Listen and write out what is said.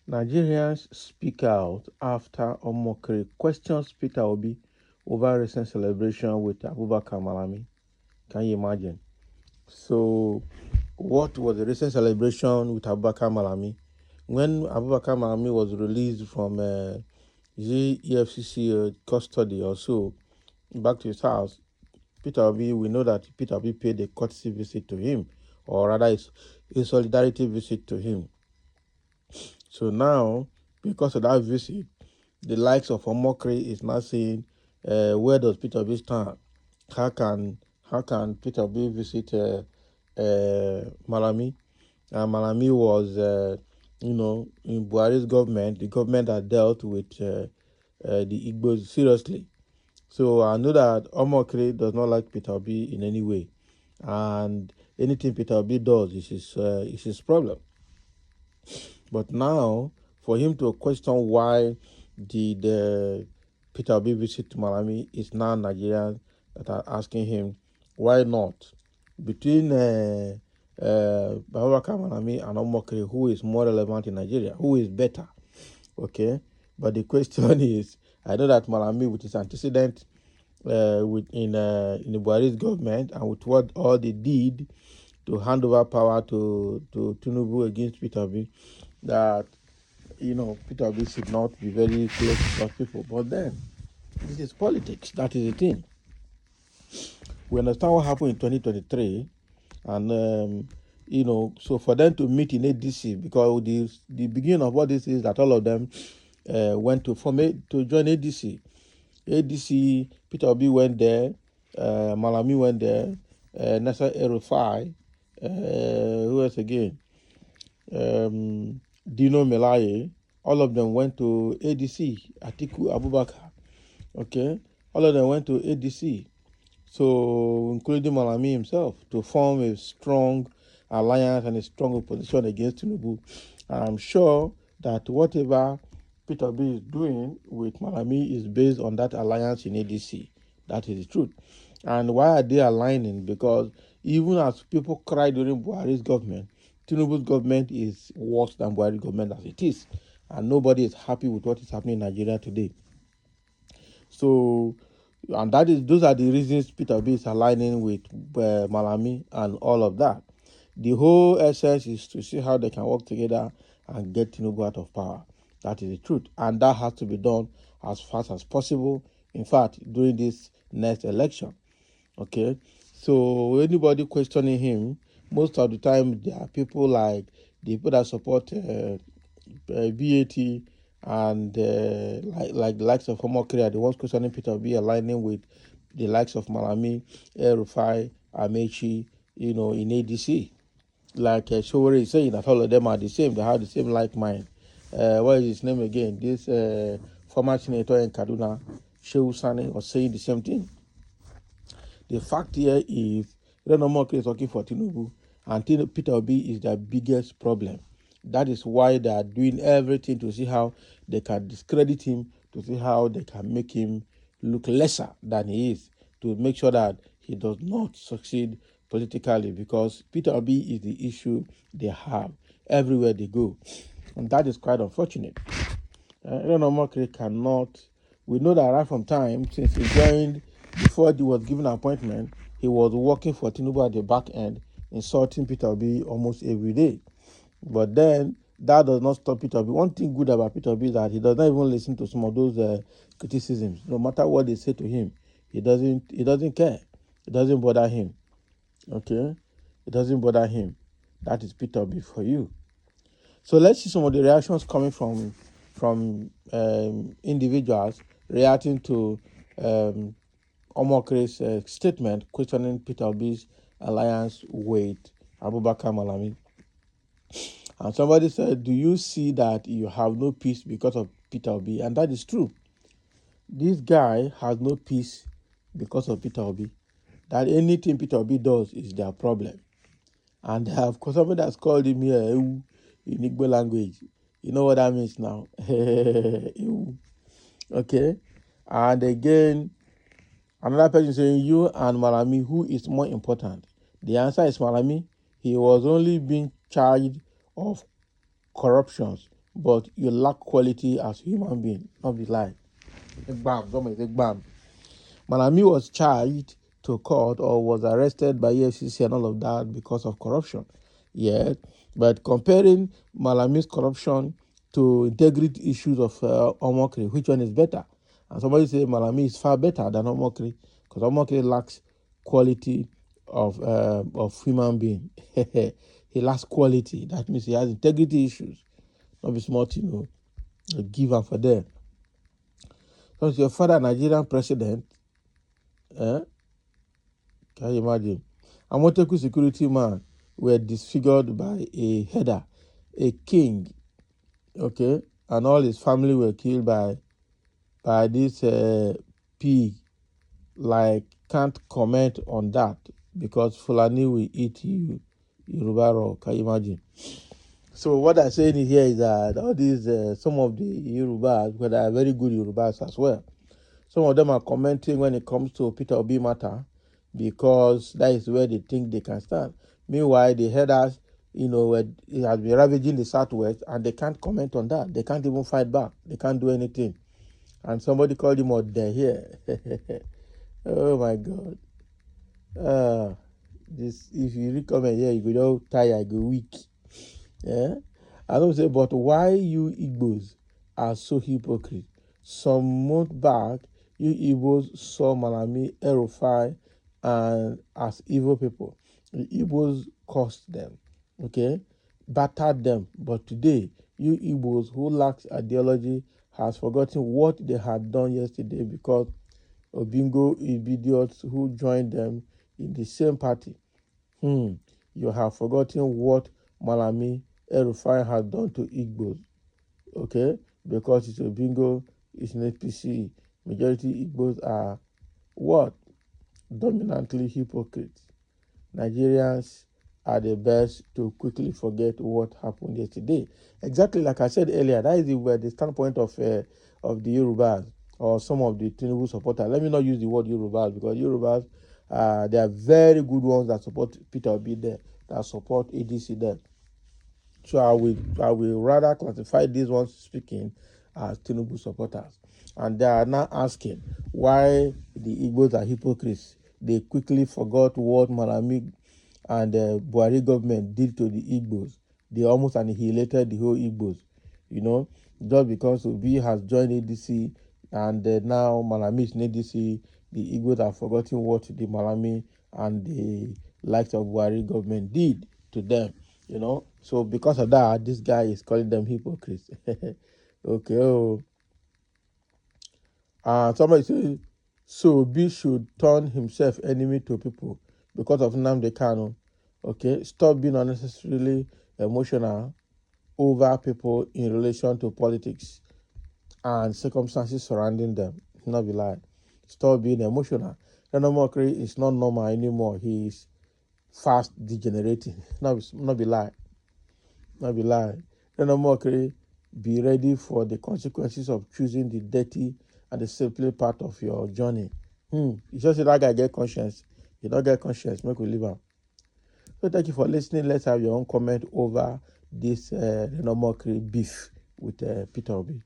Nigerians speak out after Omokri questions Peter Obi over recent celebration with Abubakar Malami. Can you imagine? So, what was the recent celebration with Abubakar Malami? When Abubakar Malami was released from EFCC custody or so, back to his house, Peter Obi, we know that Peter Obi paid a courtesy visit to him, or rather a solidarity visit to him. So now, because of that visit, the likes of Omokri is now saying, where does Peter Obi stand? How can Peter Obi visit Malami? And Malami was, in Buhari's government, the government that dealt with the Igbos seriously. So I know that Omokri does not like Peter Obi in any way, and anything Peter Obi does is his problem. But now, for him to question why the Peter Obi visit to Malami, is now Nigerians that are asking him why not. Between Babakar Malami and Omokri, who is more relevant in Nigeria? Who is better? Okay, but the question is, I know that Malami, with his antecedent in the Buhari's government and with what all they did to hand over power to Tinubu against Peter Obi, that Peter Obi should not be very close to those people. But then, this is politics. That is the thing. We understand what happened in 2023, and so for them to meet in ADC, because the beginning of what this is that all of them went to join ADC. ADC, Peter Obi went there, Malami went there, Nasser El-Rufai, who else again? Dino Melaye, all of them went to ADC, Atiku Abubakar, okay? All of them went to ADC, so including Malami himself, to form a strong alliance and a strong opposition against Tinubu. And I'm sure that whatever Peter B is doing with Malami is based on that alliance in ADC. That is the truth. And why are they aligning? Because even as people cry during Buhari's government, Tinubu's government is worse than Buhari's government as it is. And nobody is happy with what is happening in Nigeria today. So, and those are the reasons Peter B is aligning with Malami and all of that. The whole essence is to see how they can work together and get Tinubu out of power. That is the truth. And that has to be done as fast as possible. In fact, during this next election. Okay? So anybody questioning him, most of the time there are people like the people that support BAT and like the likes of Omokri, the ones questioning Peter Obi, aligning with the likes of Malami, El-Rufai, Amechi, in ADC. Like Showore is saying that all of them are the same. They have the same like mind. What is his name again? This former senator in Kaduna, Shehu Sani, was saying the same thing. The fact here is Reno Omokri is working for Tinubu, and Peter Obi is their biggest problem. That is why they are doing everything to see how they can discredit him, to see how they can make him look lesser than he is, to make sure that he does not succeed politically, because Peter Obi is the issue they have everywhere they go. And that is quite unfortunate. Reno Omokri cannot, we know that right from time, since he joined, before he was given an appointment, he was working for Tinubu at the back end, insulting Peter Obi almost every day. But then, that does not stop Peter Obi. One thing good about Peter Obi is that he does not even listen to some of those criticisms. No matter what they say to him, he doesn't care. It doesn't bother him. Okay? It doesn't bother him. That is Peter Obi for you. So let's see some of the reactions coming from individuals reacting to Omokri's statement questioning Peter Obi's alliance with Abubakar Malami. And somebody said, do you see that you have no peace because of Peter Obi? And that is true. This guy has no peace because of Peter Obi. That anything Peter Obi does is their problem. And of course, somebody has called him here in Igbo language. You know what that means now? Okay? And again, another person saying, you and Malami, who is more important? The answer is Malami. He was only being charged of corruptions but you lack quality as a human being. Not be lie. Bam, bam. Malami was charged to court or was arrested by EFCC and all of that because of corruption. Yeah, but comparing Malami's corruption to integrity issues of Omokri, which one is better? And somebody say Malami is far better than Omokri because Omokri lacks quality of human being. He lacks quality. That means he has integrity issues. Not be smart, give him for them. So your father, Nigerian president, can you imagine? Amoteku security man were disfigured by a header, a king, okay, and all his family were killed by this pig. Like, can't comment on that because Fulani will eat you, Yoruba raw. Can you imagine? So what I'm saying here is that all these some of the Yorubas, but they are very good Yorubas as well. Some of them are commenting when it comes to Peter Obi matter because that is where they think they can stand. Meanwhile, the headers, it has been ravaging the Southwest and they can't comment on that. They can't even fight back. They can't do anything. And somebody called him out there here. Oh my God. This if you read comment here, you go all tired, you go weak. Yeah. I don't say, but why you Igbos are so hypocrite? Some months back, you Igbos saw Malami, El-Rufai, and as evil people. The Igbos cursed them, okay, battered them. But today, you Igbos who lacks ideology has forgotten what they had done yesterday because Obingo idiots who joined them in the same party. You have forgotten what Malami El-Rufai has done to Igbos, okay? Because it's Obingo, it's an APC. Majority Igbos are what? Dominantly hypocrites. Nigerians are the best to quickly forget what happened yesterday. Exactly like I said earlier, that is the standpoint of the Yorubas or some of the Tinubu supporters. Let me not use the word Yorubas because Yorubas, they are very good ones that support Peter Obi there, that support ADC there. So I will rather classify these ones speaking as Tinubu supporters. And they are now asking why the Igbos are hypocrites. They quickly forgot what Malami and the Buhari government did to the Igbos. They almost annihilated the whole Igbos, just because Obi has joined ADC and now Malami is in ADC, the Igbos have forgotten what the Malami and the likes of Buhari government did to them, So because of that, this guy is calling them hypocrites. Okay. Somebody says, so Obi should turn himself enemy to people because of Nnamdi Kanu. Okay, stop being unnecessarily emotional over people in relation to politics and circumstances surrounding them. Not be lie. Stop being emotional. Reno Mokri is not normal anymore. He is fast degenerating. Not be lie. Not be lie. Reno Mokri, be ready for the consequences of choosing the dirty and the simple part of your journey. You just say that guy get conscience. You don't get conscience. Make we leave him. So thank you for listening. Let's have your own comment over this Reno Mokri beef with Peter Obi.